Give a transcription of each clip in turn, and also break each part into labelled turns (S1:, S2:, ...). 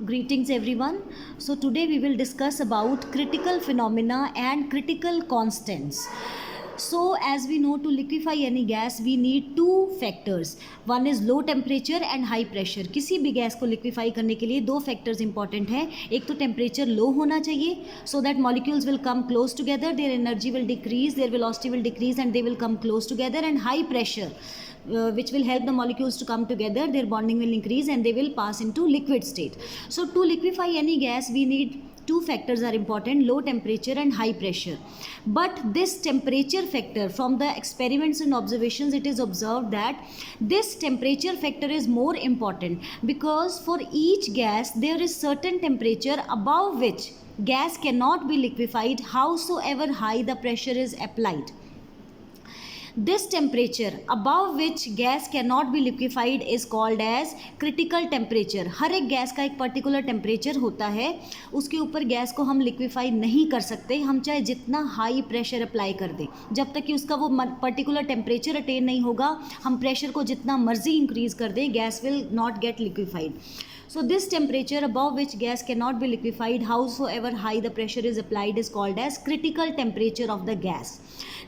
S1: Greetings everyone. So today we will discuss about critical phenomena and critical constants. So as we know, to liquefy any gas we need two factors. One is low temperature and high pressure. किसी भी gas को liquefy करने के लिए दो factors important हैं. एक तो टेम्परेचर लो होना चाहिए so that molecules will come close together, their energy will decrease, their velocity will decrease and they will come close together, and high pressure which will help the molecules to come together, their bonding will increase and they will pass into liquid state. So to liquefy any gas we need two factors are important: low temperature and high pressure. But this temperature factor, from the experiments and observations it is observed that this temperature factor is more important, because for each gas there is certain temperature above which gas cannot be liquefied howsoever high the pressure is applied. This temperature above which gas cannot be liquefied is called as critical temperature. हर एक gas का एक particular temperature होता है, उसके ऊपर gas को हम liquefy नहीं कर सकते, हम चाहे जितना हाई प्रेशर अप्लाई कर दें, जब तक कि उसका वो पर्टिकुलर टेम्परेचर अटेन नहीं होगा, हम प्रेशर को जितना मर्जी इंक्रीज कर दें, gas will not gate liquefied. So this temperature above which gas cannot be liquefied howsoever high the pressure is applied is called as critical temperature of the gas.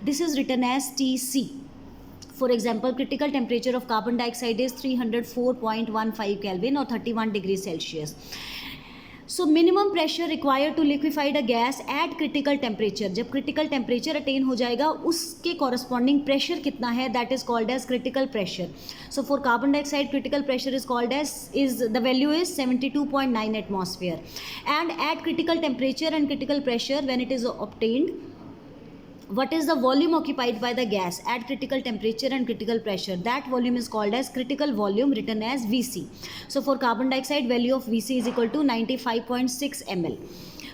S1: This is written as Tc. For example, critical temperature of carbon dioxide is 304.15 Kelvin or 31 degrees Celsius. So minimum pressure required to liquefy a gas at critical temperature. जब critical temperature attain हो जाएगा, उसके corresponding pressure कितना है, that is called as critical pressure. So for carbon dioxide critical pressure is called as the value is 72.9 atmosphere. And at critical temperature and critical pressure, when it is obtained, what is the volume occupied by the gas at critical temperature and critical pressure? That volume is called as critical volume, written as Vc. So for carbon dioxide, value of Vc is equal to 95.6 ml.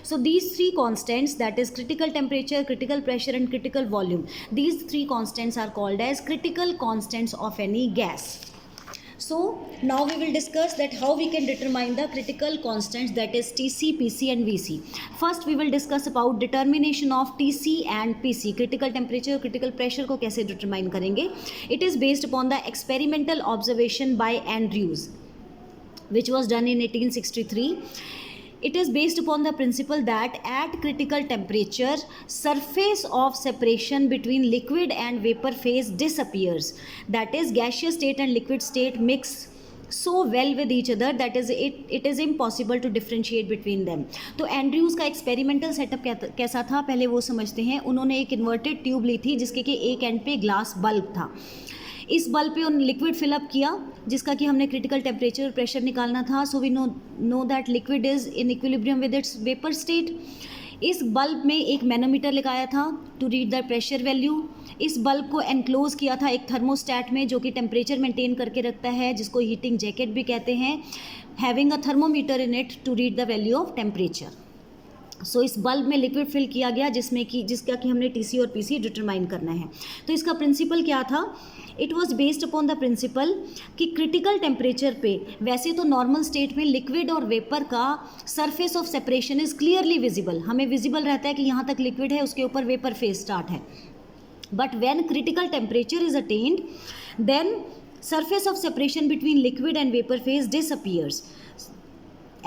S1: So these three constants, that is critical temperature, critical pressure and critical volume, these three constants are called as critical constants of any gas. So now we will discuss that how we can determine the critical constants, that is Tc, Pc and Vc. First we will discuss about determination of Tc and Pc. Critical temperature, critical pressure को कैसे determine करेंगे? It is based upon the experimental observation by Andrews, which was done in 1863. It is based upon the principle that at critical temperature, surface of separation between liquid and vapor phase disappears. That is, gaseous state and liquid state mix so well with each other that is it is impossible to differentiate between them. तो Andrews का experimental setup कैसा था, पहले वो समझते हैं. उन्होंने एक इन्वर्टेड ट्यूब ली थी जिसके कि एक एंड पे ग्लास बल्ब था. इस बल्ब पे उन्होंने लिक्विड फिलअप किया जिसका कि हमने क्रिटिकल टेम्परेचर प्रेशर निकालना था. So we know that liquid is in equilibrium with its vapour state. इस बल्ब में एक मैनोमीटर लगाया था to read the pressure value. इस बल्ब को एनक्लोज किया था एक थर्मोस्टैट में जो कि टेम्परेचर मेंटेन करके रखता है, जिसको हीटिंग जैकेट भी कहते हैं, having a thermometer in it to read the value of temperature. So इस बल्ब में लिक्विड फिल किया गया जिसका कि हमने टीसी और पीसी डिटरमाइन करना है. तो इसका प्रिंसिपल क्या था? It was based upon the principle कि क्रिटिकल टेम्परेचर पे वैसे तो नॉर्मल स्टेट में लिक्विड और वेपर का surface of separation is clearly visible, हमें विजिबल रहता है कि यहाँ तक लिक्विड है, उसके ऊपर वेपर फेज स्टार्ट है. But when critical temperature is attained, then surface of separation between liquid and vapor phase disappears.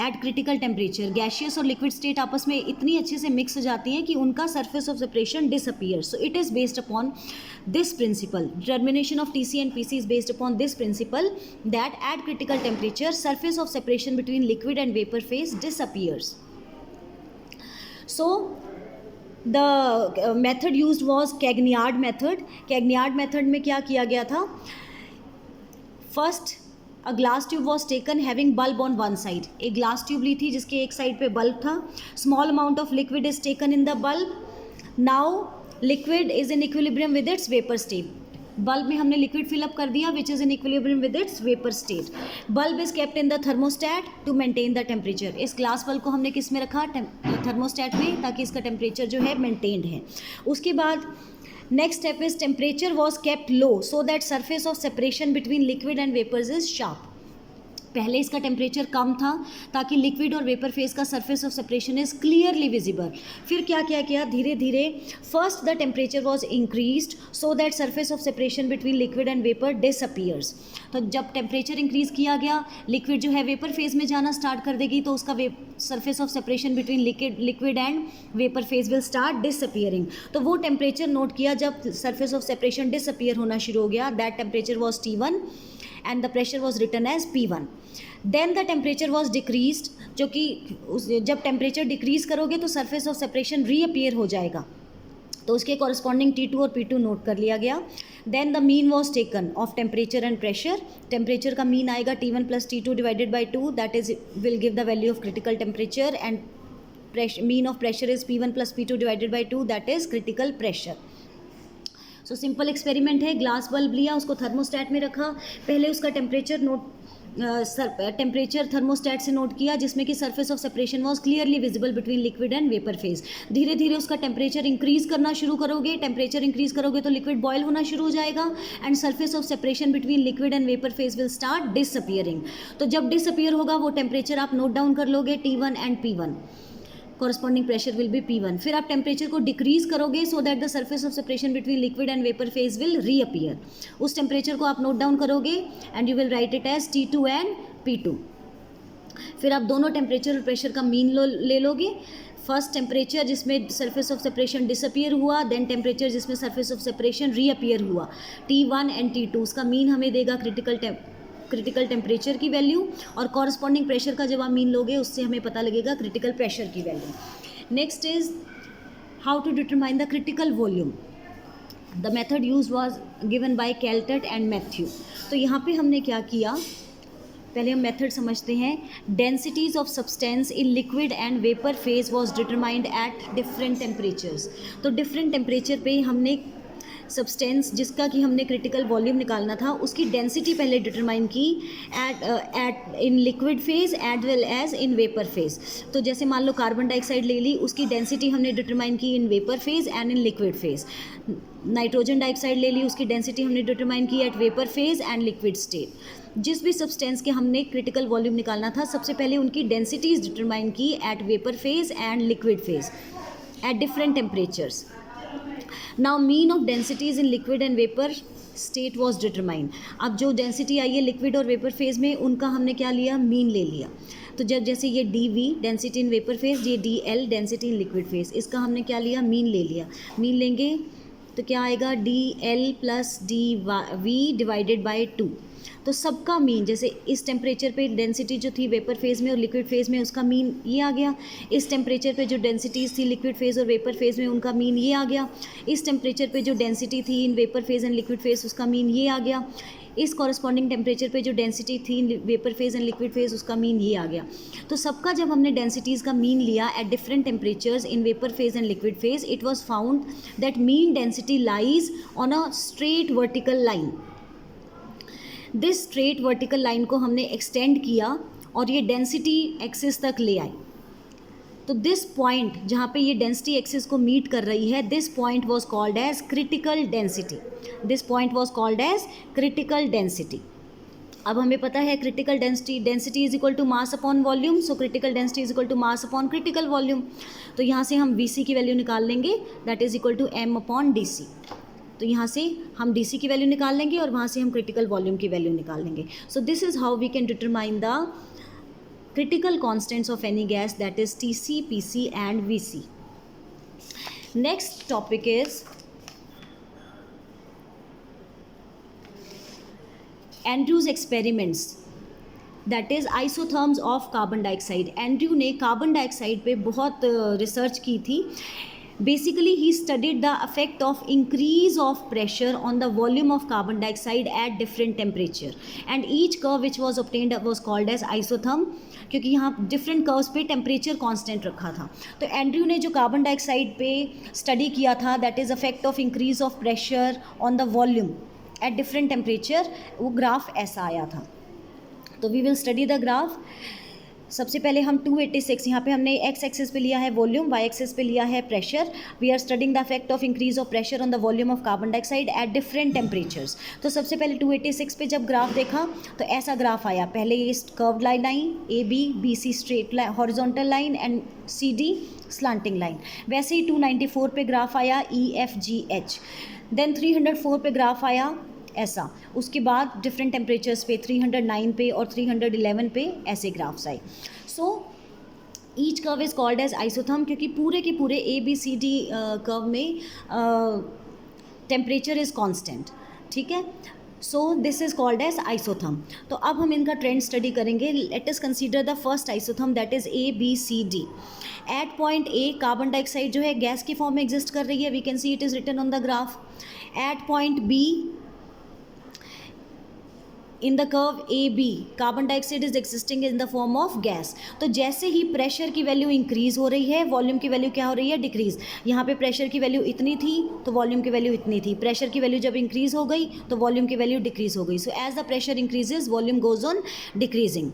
S1: At critical temperature gaseous और लिक्विड स्टेट आपस में इतनी अच्छे से मिक्स हो जाती हैं कि उनका surface of separation disappear. So it is based upon this principle. Determination of TC and PC is based upon this principle that at critical temperature surface of separation between liquid and vapour phase disappears. So the method used was Cagniard method. Cagniard method में क्या किया गया था? First a glass tube was taken having bulb on one side. एक glass tube ली थी जिसके एक साइड पे बल्ब था. Small amount of liquid is taken in the bulb. Now liquid is in equilibrium with its vapour state. Bulb में हमने liquid fill up कर दिया which is in equilibrium with its vapour state. Bulb is kept in the thermostat to maintain the temperature. इस glass bulb को हमने किस में रखा? थर्मोस्टैट में, ताकि इसका टेम्परेचर जो है मेंटेन्ड है. उसके बाद next step is temperature was kept low so that surface of separation between liquid and vapors is sharp. पहले इसका टेम्परेचर कम था ताकि लिक्विड और वेपर फेज का surface of separation is clearly visible. फिर क्या क्या किया, धीरे धीरे first the temperature was increased so that surface of separation between liquid and vapour disappears. तो जब टेम्परेचर इंक्रीज किया गया, लिक्विड जो है वेपर फेज में जाना स्टार्ट कर देगी, तो उसका surface of separation between liquid and vapour phase will start disappearing. तो वो टेम्परेचर नोट किया जब सरफेस ऑफ सेपरेशन डिसअपीयर होना शुरू हो गया, that temperature was T1 and the pressure was written as P1. Then the temperature was decreased, जो कि जब टेम्परेचर डिक्रीज करोगे तो सरफेस ऑफ सेपरेशन रीअपीयर हो जाएगा, तो उसके कॉरस्पॉन्डिंग T2 और P2 नोट कर लिया गया। Then the mean was taken of temperature and pressure. Temperature का मीन आएगा T1 + T2 divided by 2, that is will give the value of critical temperature, and mean of pressure is P1 + P2 divided by 2, that is critical pressure. So simple experiment है, glass bulb लिया, उसको thermostat में रखा, पहले उसका temperature temperature thermostat से note किया जिसमें कि surface of separation was clearly visible between liquid and vapour phase. धीरे धीरे उसका टेम्परेचर इंक्रीज करना शुरू करोगे, टेम्परेचर इंक्रीज करोगे तो लिक्विड बॉयल होना शुरू हो जाएगा and surface of separation between liquid and vapour phase will start disappearing. तो जब डिसअपीयर होगा वो टेम्परेचर आप नोट डाउन कर लोगे T1 and P1, corresponding pressure will be P1। फिर आप टेम्परेचर को डिक्रीज करोगे so that the surface of separation between liquid and vapour phase will reappear. उस टेम्परेचर को आप नोट डाउन करोगे and you will write it as T2 and P2। फिर आप दोनों टेम्परेचर और प्रेशर का मीन ले लोगे। फर्स्ट टेम्परेचर जिसमें सरफेस ऑफ सेपरेशन डिसअपीयर हुआ, देन टेम्परेचर जिसमें सरफेस ऑफ सेपरेशन रीअपीयर हुआ, T1 एंड T2। उसका मीन हमें देगा क्रिटिकल टेम्परेचर की वैल्यू, और कॉरस्पॉन्डिंग प्रेशर का जब आप मीन लोगे उससे हमें पता लगेगा क्रिटिकल प्रेशर की value. Next is how to determine the critical volume. The method use was given by Cailletet and Matthew. तो यहाँ पे हमने क्या किया, पहले हम मेथड समझते हैं। Densities of substance in liquid and vapour phase was determined eight different temperatures. तो डिफरेंट टेम्परेचर पे हमने सब्सटेंस जिसका कि हमने क्रिटिकल वॉल्यूम निकालना था उसकी डेंसिटी पहले डिटरमाइन की at in liquid phase as well as in vapour phase. तो जैसे मान लो कार्बन डाइऑक्साइड ले ली, उसकी डेंसिटी हमने डिटरमाइन की in vapour phase and in liquid phase. Nitrogen dioxide ले ली, उसकी डेंसिटी हमने डिटरमाइन की at vapour phase and liquid state. जिस भी सब्सटेंस के हमने क्रिटिकल वॉल्यूम निकालना था सबसे पहले उनकी डेंसिटीज डिटरमाइन की at vapour phase and liquid phase at different temperatures. Now mean of densities in liquid and vapour state was determined. अब जो डेंसिटी आई है लिक्विड और वेपर फेज में उनका हमने क्या लिया, मीन ले लिया। तो जब जैसे ये DV density in vapour phase, ये DL density in liquid phase, इसका हमने क्या लिया, मीन ले लिया। मीन लेंगे तो क्या आएगा, DL + DV डिवाइडेड बाई 2। तो सबका मीन, जैसे इस टेम्परेचर पे डेंसिटी जो थी वेपर फेज में और लिक्विड फेज में उसका मीन ये आ गया। इस टेम्परेचर पे जो डेंसिटीज थी लिक्विड फेज और वेपर फेज में उनका मीन ये आ गया। इस टेम्परेचर पे जो डेंसिटी थी इन vapour phase and liquid phase उसका मीन ये आ गया। इस कॉरस्पॉन्डिंग टेम्परेचर पे जो डेंसिटी थी इन vapour phase and liquid phase उसका मीन ये आ गया। तो सबका जब हमने डेंसिटीज़ का मीन लिया eight different temperatures in vapour phase and liquid phase, it was found that mean density lies on a straight vertical line. This straight vertical line को हमने एक्सटेंड किया और ये डेंसिटी एक्सिस तक ले आए। तो दिस पॉइंट जहाँ पे ये डेंसिटी एक्सिस को मीट कर रही है, this point was called as critical density. This point was called as critical density. अब हमें पता है critical density is equal to mass upon volume. So critical density is equal to mass upon critical volume. तो यहाँ से हम VC की value निकाल लेंगे, that is equal to M upon DC। तो यहाँ से हम DC की वैल्यू निकाल लेंगे और वहाँ से हम क्रिटिकल वॉल्यूम की वैल्यू निकाल लेंगे। So this is how we can determine the critical constants of any gas, that is TC, PC and VC. Next topic is Andrews experiments, that is isotherms of carbon dioxide. Andrew ने carbon dioxide पे बहुत research की थी. Basically, he studied the effect of increase of pressure on the volume of carbon dioxide at different temperature, and each curve which was obtained was called as isotherm, क्योंकि यहाँ different curves पे temperature constant रखा था. तो Andrew ने जो carbon dioxide पे study किया था, that is effect of increase of pressure on the volume at different temperature, वो ग्राफ ऐसा आया था. तो we will study the graph. सबसे पहले हम 286 यहाँ पे हमने एक्स एक्सिस पे लिया है वॉल्यूम, वाई एक्सिस पे लिया है pressure. We are studying the effect of increase of pressure on the volume of carbon dioxide at different temperatures. तो सबसे पहले 286 पे जब ग्राफ देखा तो ऐसा ग्राफ आया. पहले ये कर्व्ड लाइन आई, A B C straight line horizontal line and C D slanting line. वैसे ही 294 पे ग्राफ आया E F G H. Then 304 पे ग्राफ आया ऐसा. उसके बाद डिफरेंट टेम्परेचर्स पे 309 पे और 311 पे ऐसे ग्राफ्स आए. So each curve is called as isotherm, क्योंकि पूरे के पूरे A B C D curve में टेम्परेचर इज़ कांस्टेंट. ठीक है. So this is called as isotherm. तो अब हम इनका ट्रेंड स्टडी करेंगे. Let us consider the first isotherm that is A B C D. At point A carbon dioxide जो है गैस की फॉर्म में एग्जिस्ट कर रही है. We can see it is written on the graph. At point B in the curve A B carbon dioxide is existing in the form of gas. तो जैसे ही प्रेशर की वैल्यू इंक्रीज हो रही है, वॉल्यूम की वैल्यू क्या हो रही है, डिक्रीज. यहाँ पे प्रेशर की वैल्यू इतनी थी तो वॉल्यूम की वैल्यू इतनी थी. प्रेशर की वैल्यू जब इंक्रीज हो गई तो वॉल्यूम की वैल्यू डिक्रीज हो गई. So as the pressure increases volume goes on decreasing.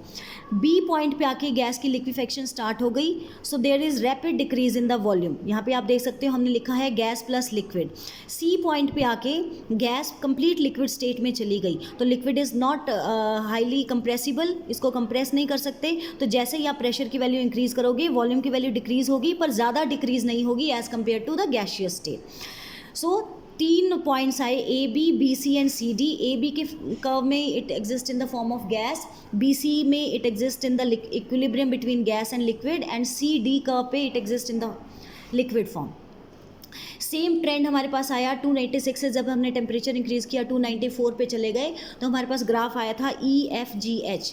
S1: B point पे आके गैस की लिक्विफेक्शन स्टार्ट हो गई. So there is rapid decrease in the volume. यहाँ पे आप देख सकते हो हमने लिखा है gas plus liquid. C point पे आके गैस कंप्लीट लिक्विड स्टेट में चली गई. तो liquid is not highly compressible, इसको कंप्रेस नहीं कर सकते. तो जैसे ही आप प्रेशर की वैल्यू इंक्रीज करोगे वॉल्यूम की वैल्यू डिक्रीज होगी, पर ज़्यादा डिक्रीज नहीं होगी as compare to the gaseous state. So 3 points आए A B C and C D. A B के कर्व में it exist in the form of gas, B C में it exist in the equilibrium between gas and liquid, and C D curve पे it exist in the liquid form. Same trend हमारे पास आया 296 से. जब हमने temperature increase किया 294 पे चले गए तो हमारे पास ग्राफ आया था ई एफ जी एच,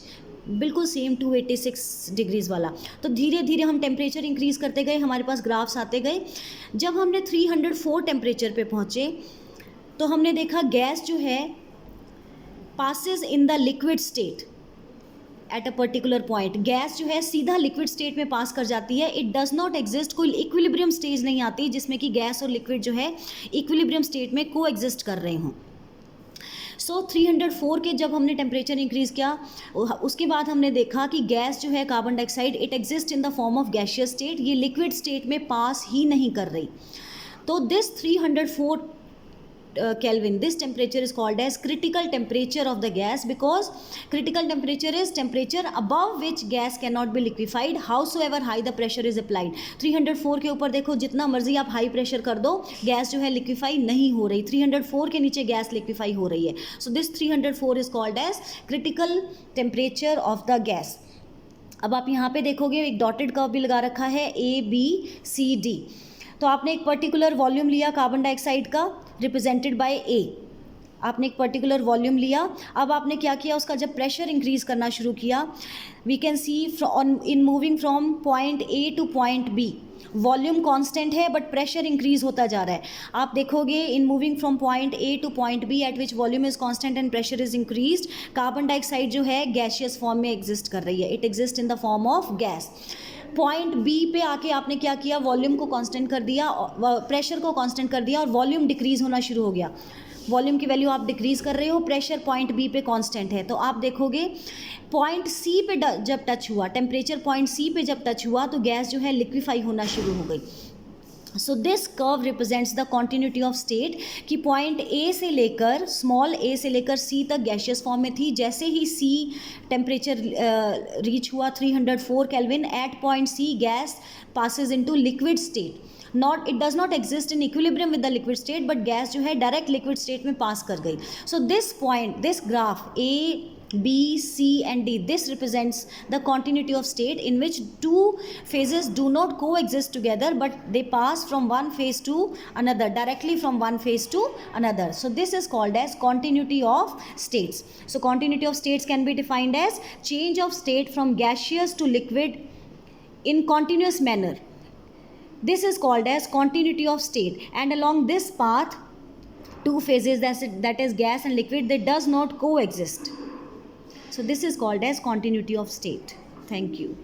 S1: बिल्कुल सेम 286 डिग्रीज़ वाला. तो धीरे धीरे हम टेम्परेचर इंक्रीज़ करते गए, हमारे पास ग्राफ्स आते गए. जब हमने 304 टेम्परेचर पे पहुँचे तो हमने देखा गैस जो है passes in the liquid state at a particular point. Gas जो है सीधा लिक्विड स्टेट में पास कर जाती है. इट डज़ नॉट एग्जिस्ट, कोई इक्विलिब्रियम स्टेज नहीं आती जिसमें कि गैस और लिक्विड जो है इक्विलिब्रियम स्टेट में को एग्जिस्ट कर रहे हों. सो 304 के जब हमने टेम्परेचर इंक्रीज़ किया उसके बाद हमने देखा कि गैस जो है carbon dioxide it exist in the form of gaseous state. ये लिक्विड स्टेट में पास ही नहीं कर रही. तो this 304 Kelvin, this temperature is called as critical temperature of the gas, because critical temperature is temperature above which gas cannot be liquefied howsoever high the pressure is applied. 304 के ऊपर देखो जितना मर्जी आप हाई प्रेशर कर दो gas जो है लिक्विफाई नहीं हो रही. 304 के नीचे गैस लिक्विफाई हो रही है. So this 304 is called as critical temperature of the gas. अब आप यहाँ पे देखोगे एक डॉटेड कर्व भी लगा रखा है ए बी सी डी. तो आपने एक पर्टिकुलर वॉल्यूम लिया कार्बन डाइऑक्साइड का रिप्रेजेंटेड बाय ए. आपने एक पर्टिकुलर वॉल्यूम लिया. अब आपने क्या किया, उसका जब प्रेशर इंक्रीज करना शुरू किया, we can see in moving from point A to point B volume constant है बट प्रेशर इंक्रीज होता जा रहा है. आप देखोगे in moving from point A to point B at which volume is constant and pressure is increased, carbon dioxide जो है gaseous form में एग्जिस्ट कर रही है. It exist in the form of gas. Point B पे आके आपने क्या किया, वॉल्यूम को कांस्टेंट कर दिया, प्रेशर को कांस्टेंट कर दिया और वॉल्यूम डिक्रीज होना शुरू हो गया. वॉल्यूम की वैल्यू आप डिक्रीज कर रहे हो, प्रेशर पॉइंट बी पे कांस्टेंट है. तो आप देखोगे पॉइंट सी पे जब टच हुआ, टेम्परेचर पॉइंट सी पे जब टच हुआ तो गैस जो है लिक्विफाई होना शुरू हो गई. So this curve represents the continuity of state कि पॉइंट ए से लेकर स्मॉल ए से लेकर सी तक गैशियस फॉर्म में थी. जैसे ही सी टेम्परेचर रीच हुआ 304 kelvin, at point C gas passes into liquid state. Not, it does not exist in equilibrium with the liquid state, but gas जो है डायरेक्ट लिक्विड स्टेट में पास कर गई. So this point, this graph A, B, C and D, this represents the continuity of state in which two phases do not coexist together but they pass from one phase to another, directly from one phase to another. So this is called as continuity of states. So continuity of states can be defined as change of state from gaseous to liquid in continuous manner. This is called as continuity of state, and along this path two phases, that is gas and liquid, they does not coexist. So this is called as continuity of state. Thank you.